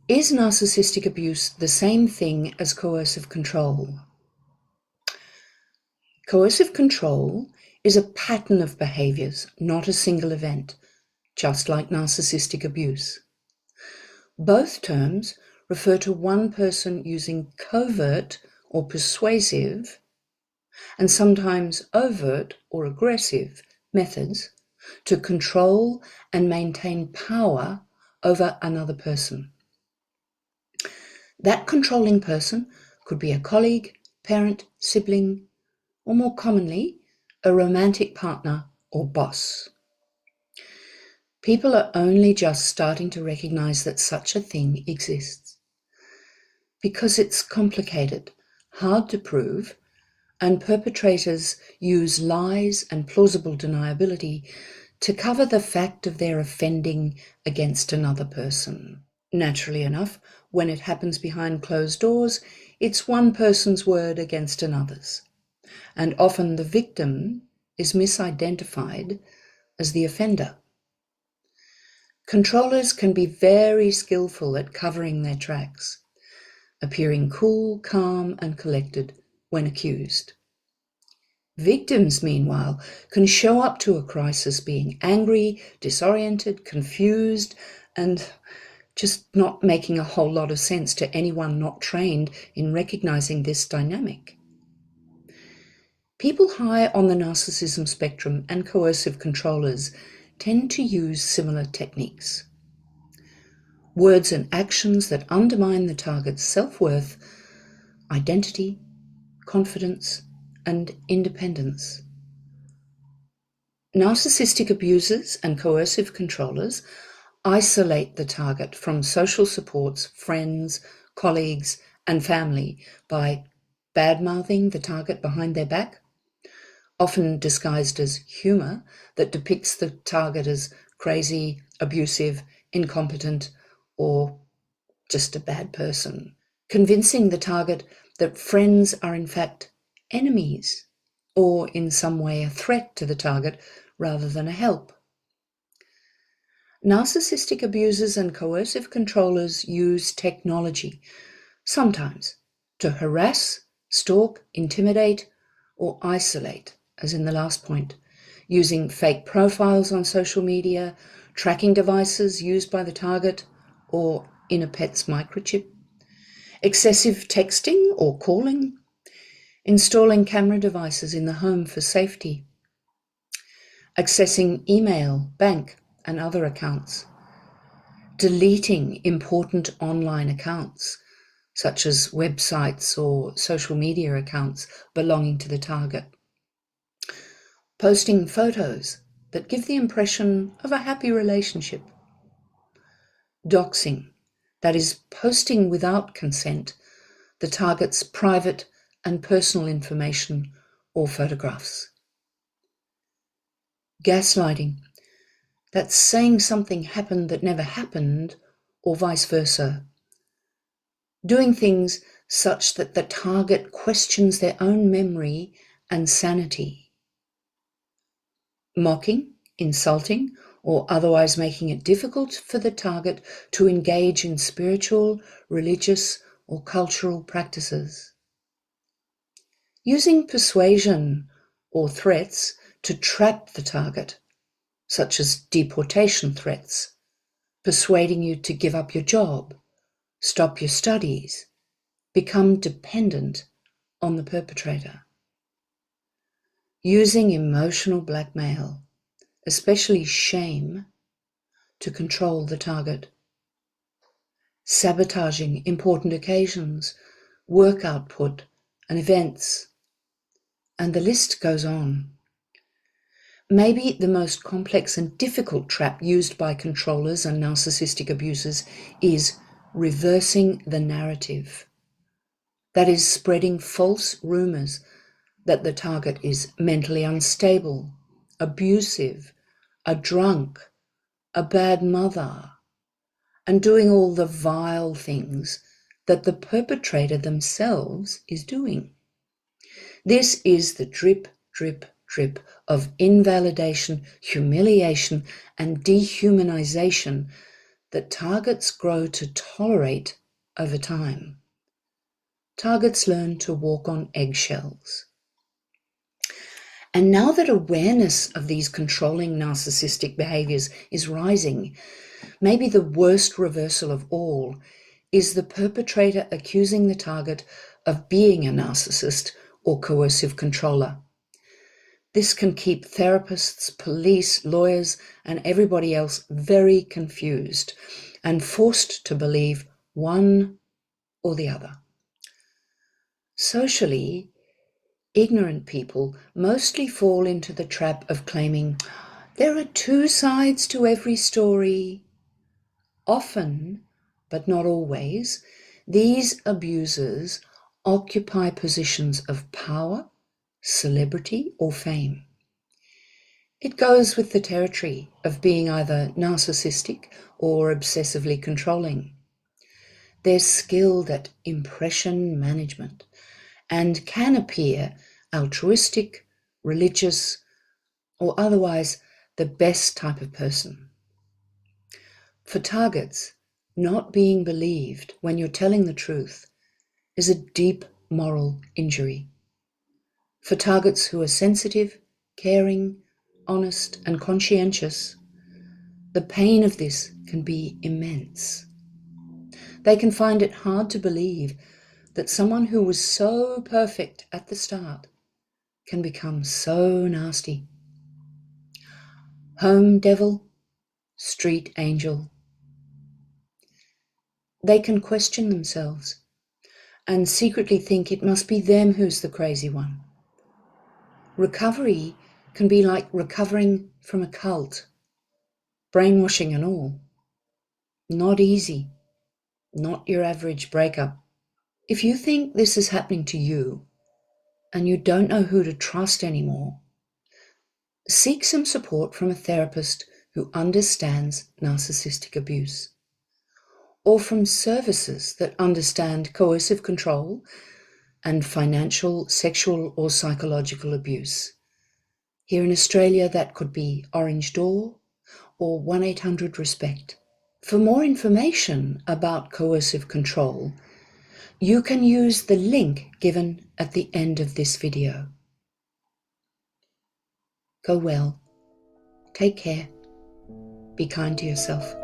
Is narcissistic abuse the same thing as coercive control? Coercive control is a pattern of behaviors, not a single event, just like narcissistic abuse. Both terms refer to one person using covert or persuasive, and sometimes overt or aggressive methods to control and maintain power over another person. That controlling person could be a colleague, parent, sibling, or more commonly, a romantic partner or boss. People are only just starting to recognize that such a thing exists. Because it's complicated, hard to prove, and perpetrators use lies and plausible deniability to cover the fact of their offending against another person. Naturally enough, when it happens behind closed doors, it's one person's word against another's, and often the victim is misidentified as the offender. Controllers can be very skillful at covering their tracks, appearing cool, calm, and collected when accused. Victims, meanwhile, can show up to a crisis being angry, disoriented, confused, and just not making a whole lot of sense to anyone not trained in recognizing this dynamic. People high on the narcissism spectrum and coercive controllers tend to use similar techniques. Words and actions that undermine the target's self-worth, identity, confidence, and independence. Narcissistic abusers and coercive controllers isolate the target from social supports, friends, colleagues, and family by bad-mouthing the target behind their back, often disguised as humor that depicts the target as crazy, abusive, incompetent, or just a bad person, convincing the target that friends are in fact enemies or in some way a threat to the target rather than a help. Narcissistic abusers and coercive controllers use technology, sometimes to harass, stalk, intimidate, or isolate, as in the last point, using fake profiles on social media, tracking devices used by the target, or in a pet's microchip, excessive texting or calling, installing camera devices in the home for safety, accessing email, bank, and other accounts, deleting important online accounts, such as websites or social media accounts belonging to the target, posting photos that give the impression of a happy relationship, doxing, that is, posting without consent the target's private and personal information or photographs, gaslighting, that's saying something happened that never happened, or vice versa. Doing things such that the target questions their own memory and sanity. Mocking, insulting, or otherwise making it difficult for the target to engage in spiritual, religious, or cultural practices. Using persuasion or threats to trap the target, such as deportation threats, persuading you to give up your job, stop your studies, become dependent on the perpetrator. Using emotional blackmail, especially shame, to control the target. Sabotaging important occasions, work output, and events. And the list goes on. Maybe the most complex and difficult trap used by controllers and narcissistic abusers is reversing the narrative. That is, spreading false rumors that the target is mentally unstable, abusive, a drunk, a bad mother, and doing all the vile things that the perpetrator themselves is doing. This is the drip, drip, drip of invalidation, humiliation, and dehumanization that targets grow to tolerate over time. Targets learn to walk on eggshells. And now that awareness of these controlling narcissistic behaviors is rising, maybe the worst reversal of all is the perpetrator accusing the target of being a narcissist or coercive controller. This can keep therapists, police, lawyers, and everybody else very confused and forced to believe one or the other. Socially, ignorant people mostly fall into the trap of claiming there are two sides to every story. Often, but not always, these abusers occupy positions of power, celebrity, or fame. It goes with the territory of being either narcissistic or obsessively controlling. They're skilled at impression management and can appear altruistic, religious, or otherwise the best type of person. For targets, not being believed when you're telling the truth is a deep moral injury. For targets who are sensitive, caring, honest, and conscientious, the pain of this can be immense. They can find it hard to believe that someone who was so perfect at the start can become so nasty. Home devil, street angel. They can question themselves and secretly think it must be them who's the crazy one. Recovery can be like recovering from a cult, brainwashing and all. Not easy, not your average breakup. If you think this is happening to you and you don't know who to trust anymore, seek some support from a therapist who understands narcissistic abuse, or from services that understand coercive control and financial, sexual, or psychological abuse. Here in Australia, that could be Orange Door or 1-800-RESPECT. For more information about coercive control, you can use the link given at the end of this video. Go well. Take care. Be kind to yourself.